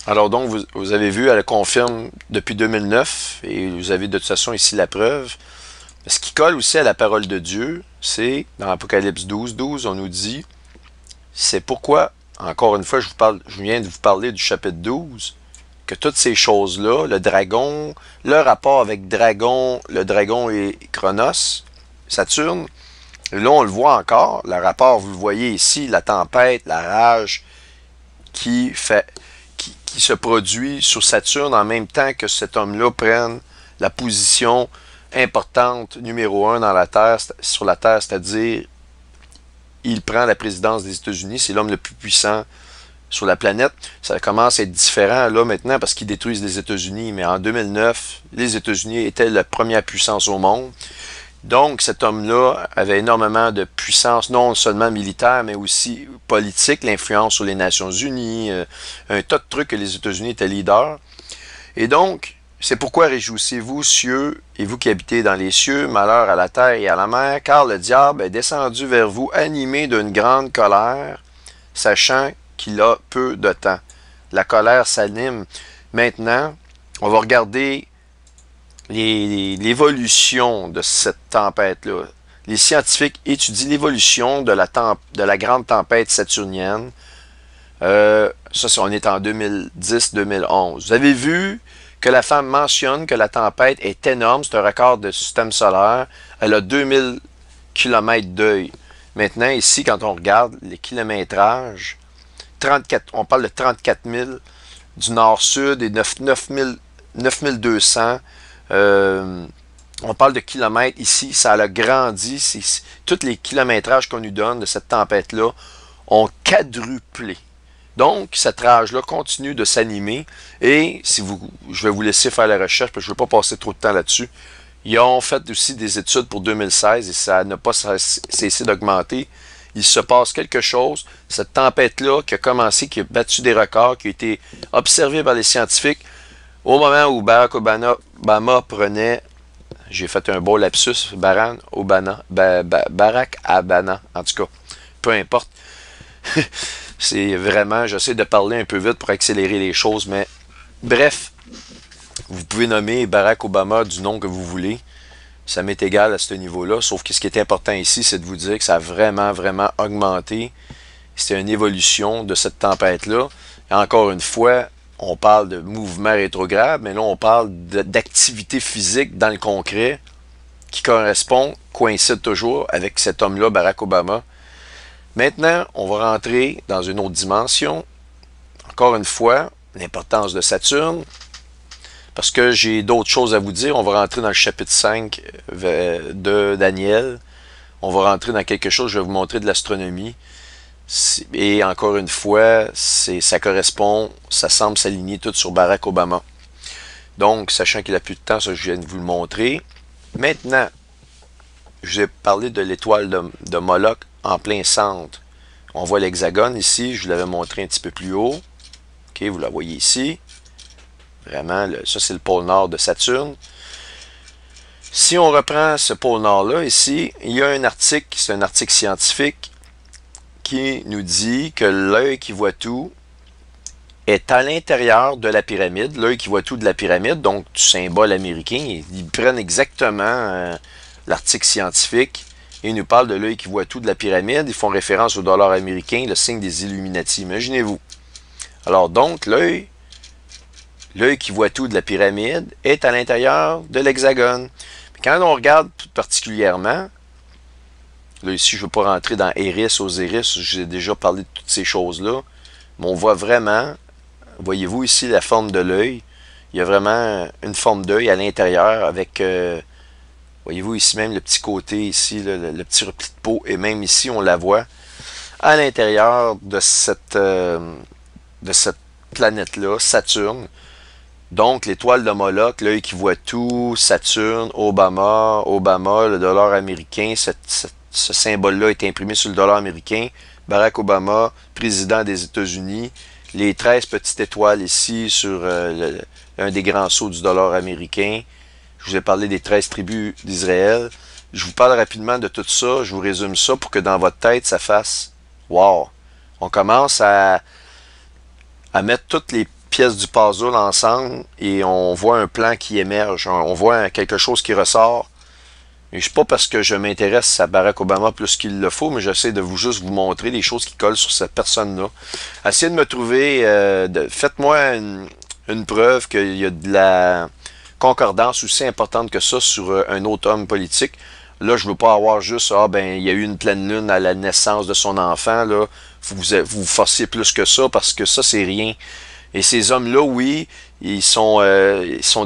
Alors donc, vous avez vu, elle confirme depuis 2009, et vous avez de toute façon ici la preuve. Ce qui colle aussi à la parole de Dieu, c'est dans Apocalypse 12, 12, on nous dit, c'est pourquoi, encore une fois, je viens de vous parler du chapitre 12, que toutes ces choses-là, le dragon, le rapport avec dragon, le dragon et Chronos, Saturne, là on le voit encore, le rapport, vous le voyez ici, la tempête, la rage qui fait, qui se produit sur Saturne en même temps que cet homme-là prenne la position importante numéro un dans la Terre, sur la Terre, c'est-à-dire il prend la présidence des États-Unis, c'est l'homme le plus puissant sur la planète. Ça commence à être différent là maintenant parce qu'ils détruisent les États-Unis, mais en 2009, les États-Unis étaient la première puissance au monde. Donc cet homme-là avait énormément de puissance, non seulement militaire, mais aussi politique, l'influence sur les Nations Unies, un tas de trucs que les États-Unis étaient leaders. Et donc, c'est pourquoi réjouissez-vous, cieux, et vous qui habitez dans les cieux, malheur à la terre et à la mer, car le diable est descendu vers vous, animé d'une grande colère, sachant qu'il a peu de temps. La colère s'anime. Maintenant, on va regarder l'évolution de cette tempête-là. Les scientifiques étudient l'évolution de la grande tempête saturnienne. On est en 2010-2011. Vous avez vu que la femme mentionne que la tempête est énorme, c'est un record de système solaire. Elle a 2000 km d'œil. Maintenant, ici, quand on regarde les kilométrages, 34, on parle de 34 000 du nord-sud et 9200. On parle de kilomètres ici, ça a grandi. Tous les kilométrages qu'on nous donne de cette tempête-là ont quadruplé. Donc, cette rage-là continue de s'animer. Et je vais vous laisser faire la recherche parce que je ne veux pas passer trop de temps là-dessus. Ils ont fait aussi des études pour 2016 et ça n'a pas cessé d'augmenter. Il se passe quelque chose. Cette tempête-là qui a commencé, qui a battu des records, qui a été observée par les scientifiques, au moment où Barack Obama prenait, j'ai fait un beau lapsus, Barack Obama, en tout cas, peu importe. C'est vraiment, j'essaie de parler un peu vite pour accélérer les choses, mais bref, vous pouvez nommer Barack Obama du nom que vous voulez. Ça m'est égal à ce niveau-là, sauf que ce qui est important ici, c'est de vous dire que ça a vraiment, vraiment augmenté. C'était une évolution de cette tempête-là. Et encore une fois, on parle de mouvement rétrograde, mais là, on parle d'activité physique dans le concret qui coïncide toujours avec cet homme-là, Barack Obama. Maintenant, on va rentrer dans une autre dimension. Encore une fois, l'importance de Saturne. Parce que j'ai d'autres choses à vous dire. On va rentrer dans le chapitre 5 de Daniel. On va rentrer dans quelque chose, je vais vous montrer de l'astronomie. Et encore une fois, ça correspond, ça semble s'aligner tout sur Barack Obama. Donc, sachant qu'il n'a plus de temps, ça je viens de vous le montrer. Maintenant, je vais parler de l'étoile de Moloch en plein centre. On voit l'hexagone ici, je vous l'avais montré un petit peu plus haut. Ok, vous la voyez ici. Vraiment, ça c'est le pôle nord de Saturne. Si on reprend ce pôle nord-là, ici, il y a un article, c'est un article scientifique, qui nous dit que l'œil qui voit tout est à l'intérieur de la pyramide. L'œil qui voit tout de la pyramide, donc du symbole américain. Ils prennent exactement l'article scientifique et ils nous parlent de l'œil qui voit tout de la pyramide. Ils font référence au dollar américain, le signe des Illuminati. Imaginez-vous. Alors donc, l'œil qui voit tout de la pyramide est à l'intérieur de l'hexagone. Quand on regarde tout particulièrement, là ici je ne veux pas rentrer dans Eris, Osiris, j'ai déjà parlé de toutes ces choses-là, mais on voit vraiment, voyez-vous ici la forme de l'œil, il y a vraiment une forme d'œil à l'intérieur avec, voyez-vous ici même le petit côté ici, le petit repli de peau, et même ici on la voit à l'intérieur de cette planète-là, Saturne. Donc, l'étoile de Moloch, l'œil qui voit tout, Saturne, Obama, le dollar américain, ce symbole-là est imprimé sur le dollar américain. Barack Obama, président des États-Unis. Les 13 petites étoiles ici sur un des grands sceaux du dollar américain. Je vous ai parlé des 13 tribus d'Israël. Je vous parle rapidement de tout ça. Je vous résume ça pour que dans votre tête, ça fasse « Wow! » On commence à mettre toutes pièces du puzzle ensemble et on voit un plan qui émerge, on voit quelque chose qui ressort. Et c'est pas parce que je m'intéresse à Barack Obama plus qu'il le faut, mais j'essaie de juste vous montrer des choses qui collent sur cette personne-là. Essayez de me trouver, faites-moi une preuve qu'il y a de la concordance aussi importante que ça sur un autre homme politique. Là, je veux pas avoir juste, ah ben, il y a eu une pleine lune à la naissance de son enfant, là, vous forcez plus que ça, parce que ça, c'est rien. Et ces hommes-là, oui, ils sont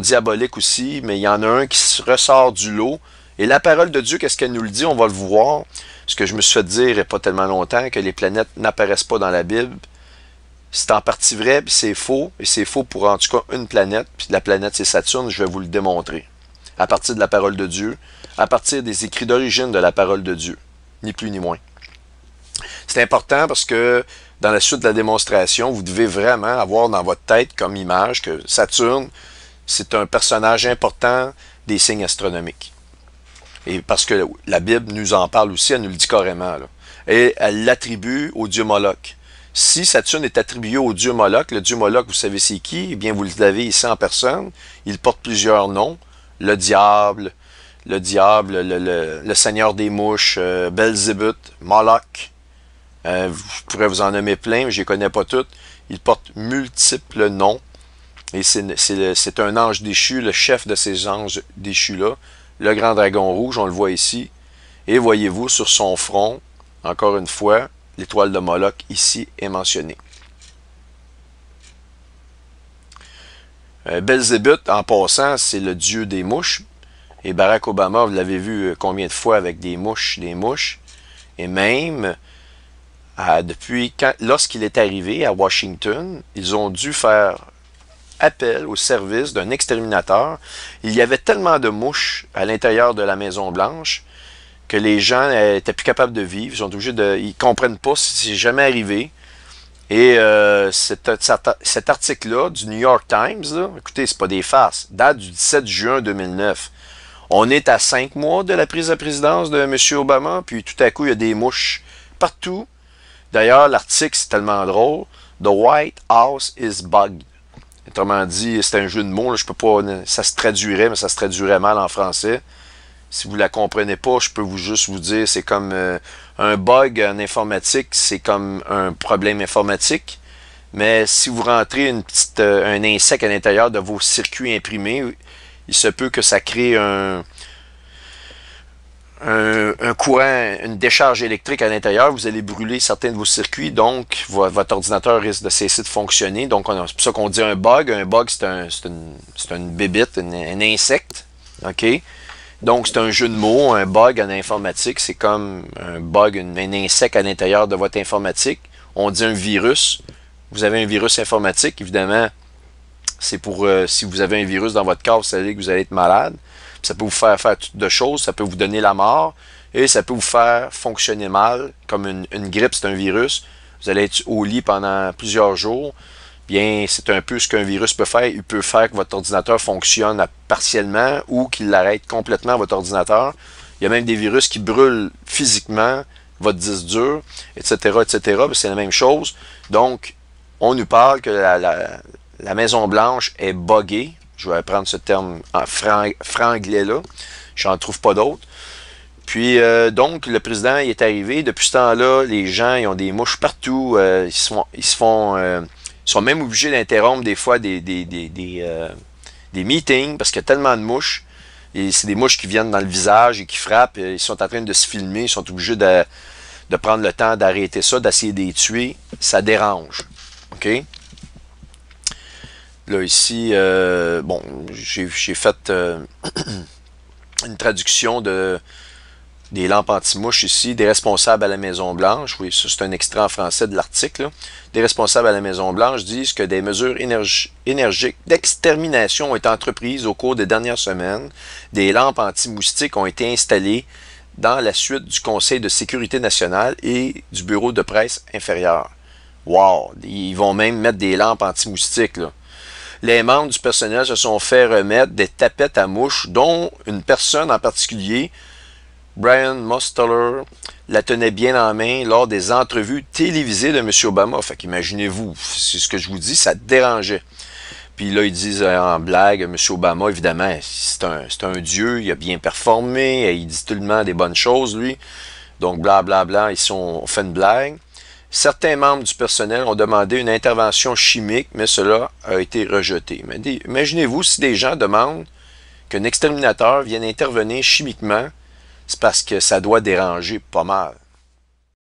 diaboliques aussi, mais il y en a un qui ressort du lot. Et la parole de Dieu, qu'est-ce qu'elle nous le dit? On va le voir. Ce que je me suis fait dire il n'y a pas tellement longtemps, que les planètes n'apparaissent pas dans la Bible. C'est en partie vrai, puis c'est faux. Et c'est faux pour en tout cas une planète. Puis la planète, c'est Saturne. Je vais vous le démontrer. À partir de la parole de Dieu. À partir des écrits d'origine de la parole de Dieu. Ni plus ni moins. C'est important parce que dans la suite de la démonstration, vous devez vraiment avoir dans votre tête comme image que Saturne, c'est un personnage important des signes astronomiques. Et parce que la Bible nous en parle aussi, elle nous le dit carrément. Là. Et elle l'attribue au dieu Moloch. Si Saturne est attribué au dieu Moloch, le dieu Moloch, vous savez c'est qui? Eh bien, vous l'avez ici en personne. Il porte plusieurs noms. Le diable, le seigneur des mouches, Belzébuth, Moloch. Je pourrais vous en nommer plein, mais je ne les connais pas toutes. Il porte multiples noms. Et c'est un ange déchu, le chef de ces anges déchus-là. Le grand dragon rouge, on le voit ici. Et voyez-vous, sur son front, encore une fois, l'étoile de Moloch ici est mentionnée. Belzébuth, en passant, c'est le dieu des mouches. Et Barack Obama, vous l'avez vu combien de fois avec des mouches. Et même, lorsqu'il est arrivé à Washington, ils ont dû faire appel au service d'un exterminateur. Il y avait tellement de mouches à l'intérieur de la Maison-Blanche que les gens étaient plus capables de vivre. Ils sont obligés ils comprennent pas si c'est jamais arrivé. Et cet article-là du New York Times, là, écoutez, c'est pas des farces, date du 17 juin 2009. On est à 5 mois de la prise de présidence de M. Obama, puis tout à coup, il y a des mouches partout. D'ailleurs, l'article, c'est tellement drôle. The White House is bugged. Autrement dit, c'est un jeu de mots, là, je peux pas, ça se traduirait, mais ça se traduirait mal en français. Si vous la comprenez pas, je peux juste vous dire, c'est comme un bug en informatique, c'est comme un problème informatique. Mais si vous rentrez un insecte à l'intérieur de vos circuits imprimés, il se peut que ça crée un courant, une décharge électrique à l'intérieur, vous allez brûler certains de vos circuits, donc votre ordinateur risque de cesser de fonctionner. Donc, c'est pour ça qu'on dit un bug. Un bug, c'est une bébite, un insecte. OK? Donc, c'est un jeu de mots. Un bug en informatique, c'est comme un bug, un insecte à l'intérieur de votre informatique. On dit un virus. Vous avez un virus informatique, évidemment. C'est pour, si vous avez un virus dans votre corps, vous savez que vous allez être malade. Ça peut vous faire toutes de choses, ça peut vous donner la mort, et ça peut vous faire fonctionner mal, comme une grippe, c'est un virus. Vous allez être au lit pendant plusieurs jours. Bien, c'est un peu ce qu'un virus peut faire. Il peut faire que votre ordinateur fonctionne partiellement ou qu'il arrête complètement votre ordinateur. Il y a même des virus qui brûlent physiquement votre disque dur, etc., etc. C'est la même chose. Donc, on nous parle que la Maison-Blanche est buggée. Je vais prendre ce terme en franglais-là. Je n'en trouve pas d'autres. Puis, donc, le président il est arrivé. Depuis ce temps-là, les gens ils ont des mouches partout. Ils sont même obligés d'interrompre des fois des meetings parce qu'il y a tellement de mouches. Et c'est des mouches qui viennent dans le visage et qui frappent. Ils sont en train de se filmer. Ils sont obligés de prendre le temps d'arrêter ça, d'essayer de les tuer. Ça dérange. OK? Là, ici, bon, j'ai fait une traduction des lampes anti-mouches ici, des responsables à la Maison-Blanche. Oui, ça, c'est un extrait en français de l'article. Des responsables à la Maison-Blanche disent que des mesures énergiques d'extermination ont été entreprises au cours des dernières semaines. Des lampes anti-moustiques ont été installées dans la suite du Conseil de sécurité nationale et du bureau de presse inférieur. Wow! Ils vont même mettre des lampes anti-moustiques, là. Les membres du personnel se sont fait remettre des tapettes à mouches, dont une personne en particulier Brian Mosteller la tenait bien en main lors des entrevues télévisées de M. Obama. Fait qu'imaginez-vous, c'est ce que je vous dis, ça dérangeait. Puis là, ils disent en blague, M. Obama, évidemment, c'est un dieu, il a bien performé, il dit tout le temps des bonnes choses, lui. Donc, blablabla, ici, on fait une blague. Certains membres du personnel ont demandé une intervention chimique, mais cela a été rejeté. Mais imaginez-vous si des gens demandent qu'un exterminateur vienne intervenir chimiquement, c'est parce que ça doit déranger pas mal.